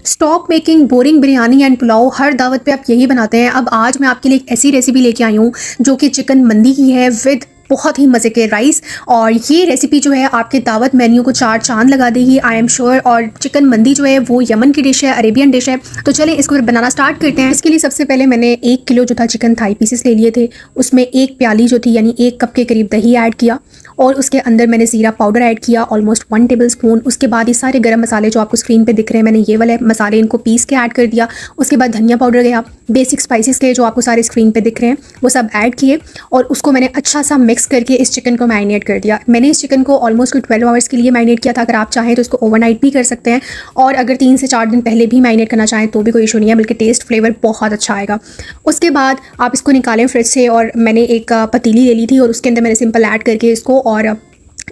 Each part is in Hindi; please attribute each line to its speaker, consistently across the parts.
Speaker 1: Stop making boring biryani and pulao हर दावत पे आप यही बनाते हैं। अब आज मैं आपके लिए एक ऐसी रेसिपी लेके आई हूँ जो कि चिकन मंदी की है विद बहुत ही मज़े के राइस। और ये रेसिपी जो है आपके दावत मेन्यू को चार चांद लगा देगी, आई एम श्योर। और चिकन मंदी जो है वो यमन की डिश है, अरेबियन डिश है। तो चलें इसको फिर बनाना स्टार्ट करते हैं। इसके लिए सबसे पहले मैंने 1 किलो जो था चिकन थाई पीसेस ले लिए थे, उसमें 1 प्याली जो थी यानी 1 कप के करीब दही ऐड किया और उसके अंदर मैंने ज़ीरा पाउडर ऐड किया ऑलमोस्ट 1 टेबल स्पून। उसके बाद ये सारे गरम मसाले जो आपको स्क्रीन पे दिख रहे हैं, मैंने ये वाले मसाले इनको पीस के ऐड कर दिया। उसके बाद धनिया पाउडर गया, बेसिक स्पाइसेस के जो आपको सारे स्क्रीन पे दिख रहे हैं वो सब ऐड किए और उसको मैंने अच्छा सा मिक्स करके इस चिकन को मैरिनेट कर दिया। मैंने इस चिकन को ऑलमोस्ट 12 आवर्स के लिए मैरिनेट किया था। अगर आप चाहें तो इसको ओवरनाइट भी कर सकते हैं और अगर 3 से 4 दिन पहले भी मैरिनेट करना चाहें तो भी कोई इशू नहीं है, बल्कि टेस्ट फ्लेवर बहुत अच्छा आएगा। उसके बाद आप इसको निकालें फ्रिज से और मैंने एक पतीली ले ली थी और उसके अंदर मैंने सिंपल ऐड करके इसको और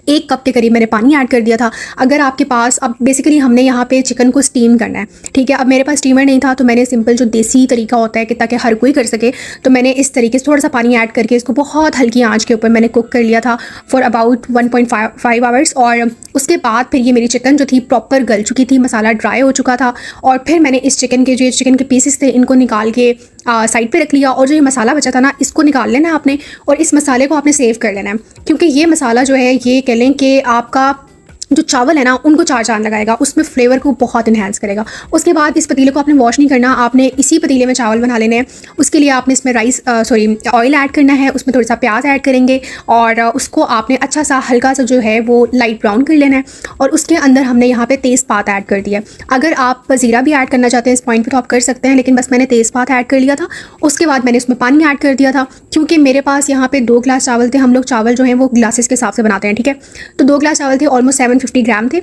Speaker 1: 1 कप के करीब मैंने पानी ऐड कर दिया था। अगर आपके पास, अब बेसिकली हमने यहाँ पे चिकन को स्टीम करना है, ठीक है। अब मेरे पास स्टीमर नहीं था तो मैंने सिंपल जो देसी तरीका होता है कि ताकि हर कोई कर सके, तो मैंने इस तरीके से थोड़ा सा पानी ऐड करके इसको बहुत हल्की आंच के ऊपर मैंने कुक कर लिया था फॉर अबाउट 1.5 आवर्स। और उसके बाद फिर ये मेरी चिकन जो थी प्रॉपर गल चुकी थी, मसाला ड्राई हो चुका था। और फिर मैंने इस चिकन के पीसेस थे इनको निकाल के साइड पे रख लिया और जो ये मसाला बचा था ना, इसको निकाल लेना है आपने और इस मसाले को आपने सेव कर लेना है, क्योंकि ये मसाला जो है ये कह लें कि आपका जो चावल है ना उनको चार चांद लगाएगा, उसमें फ्लेवर को बहुत इन्हेंस करेगा। उसके बाद इस पतीले को आपने वॉश नहीं करना, आपने इसी पतीले में चावल बना लेने हैं। उसके लिए आपने इसमें ऑयल ऐड करना है, उसमें थोड़ा सा प्याज ऐड करेंगे और उसको आपने अच्छा सा हल्का सा जो है वो लाइट ब्राउन कर लेना है। और उसके अंदर हमने यहाँ पे तेज़पात ऐड कर दिया। अगर आप ज़ीरा भी ऐड करना चाहते हैं इस पॉइंट पर तो आप कर सकते हैं, लेकिन बस मैंने तेज़पात ऐड कर लिया था। उसके बाद मैंने उसमें पानी ऐड कर दिया था, क्योंकि मेरे पास यहाँ पे 2 गिलास चावल थे। हम लोग चावल जो है वो ग्लासेस के हिसाब से बनाते हैं, ठीक है। तो 2 गिलास चावल थे, ऑलमोस्ट 750 ग्राम थे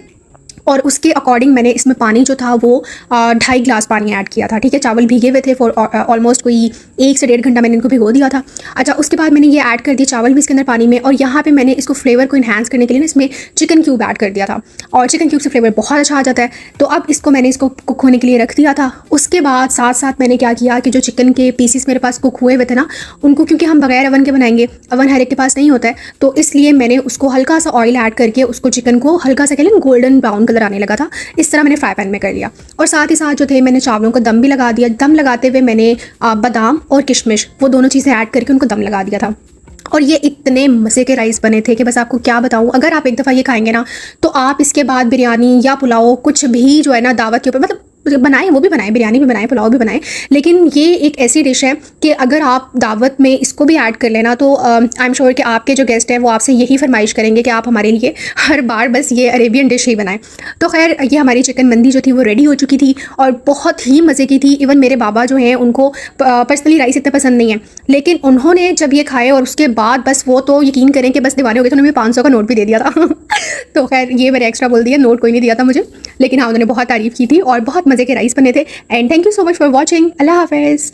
Speaker 1: और उसके अकॉर्डिंग मैंने इसमें पानी जो था वो 2.5 गिलास पानी ऐड किया था, ठीक है। चावल भीगे हुए थे फॉर ऑलमोस्ट कोई 1 से 1.5 घंटा मैंने इनको भिगो दिया था। अच्छा, उसके बाद मैंने ये ऐड कर दिया चावल भी इसके अंदर पानी में और यहाँ पे मैंने इसको फ्लेवर को इन्हांस करने के लिए ना इसमें चिकन क्यूब ऐड कर दिया था और चिकन क्यूब से फ्लेवर बहुत अच्छा आ जाता है। तो अब इसको मैंने इसको कुक होने के लिए रख दिया था। उसके बाद साथ साथ मैंने क्या किया कि जो चिकन के पीसेस मेरे पास कुक हुए हुए थे ना उनको, क्योंकि हम बगैर अवन के बनाएंगे, अवन हर एक के पास नहीं होता है, तो इसलिए मैंने उसको हल्का सा ऑयल ऐड करके उसको चिकन को हल्का सा कह लें गोल्डन ब्राउन कलर आने लगा था, इस तरह मैंने फ्राई पैन में कर लिया। और साथ ही साथ जो थे मैंने चावलों को दम भी लगा दिया। दम लगाते हुए मैंने बादाम और किशमिश वो दोनों चीज़ें ऐड करके उनको दम लगा दिया था। और ये इतने मज़े के राइस बने थे कि बस आपको क्या बताऊँ। अगर आप एक दफ़ा ये खाएंगे ना तो आप इसके बाद बिरयानी या पुलाव कुछ भी जो है ना दावत के ऊपर, मतलब बनाएं, वो भी बनाएं, बिरयानी भी बनाएं, पुलाव भी बनाएं, लेकिन ये एक ऐसी डिश है कि अगर आप दावत में इसको भी ऐड कर लेना तो आई एम श्योर कि आपके जो गेस्ट हैं वो आपसे यही फरमाइश करेंगे कि आप हमारे लिए हर बार बस ये अरेबियन डिश ही बनाएं। तो खैर, ये हमारी चिकन मंदी जो थी वो रेडी हो चुकी थी और बहुत ही मज़े की थी। इवन मेरे बाबा जो हैं उनको पर्सनली राइस इतना पसंद नहीं है, लेकिन उन्होंने जब ये खाए और उसके बाद बस वो तो यकीन करें कि बस दीवाने हो गए थे। उन्होंने 500 का नोट भी दे दिया था तो खैर ये मैंने एक्स्ट्रा बोल दिया, नोट कोई नहीं दिया था मुझे, लेकिन हाँ उन्होंने बहुत तारीफ़ की थी और बहुत मज़े के राइस बने थे। And thank you so much for watching. अल्लाह हाफ़िज़।